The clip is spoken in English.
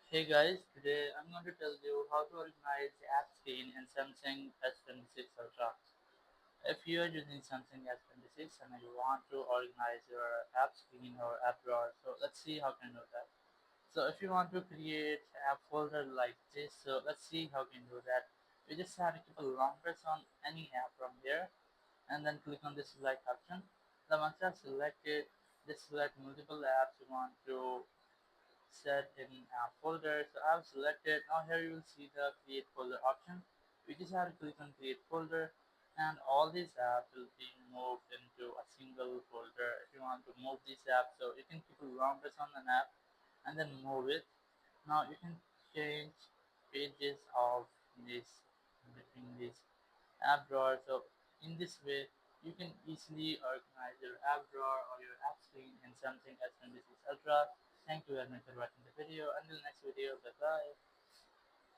Hey guys, today I'm going to tell you how to organize the app screen in Samsung S26 Ultra. If you are using Samsung S26 and you want to organize your app screen or app drawer, so let's see how can do that. So if you want to create a folder like this, so let's see how can do that. You just have to keep a long press on any app from here and then click on the select option. Then once you have selected, just select multiple apps you want to set in a folder. So I've selected. Now here you will see the create folder option. You just have to click on create folder and all these apps will be moved into a single folder. If you want to move these apps, so you can keep a long press on an app and then move it. Now you can change pages of this between these app drawer. So in this way, you can easily organize your app drawer or your app screen in Samsung S26 Ultra. Thank you very much for watching the video. Until next video, bye bye.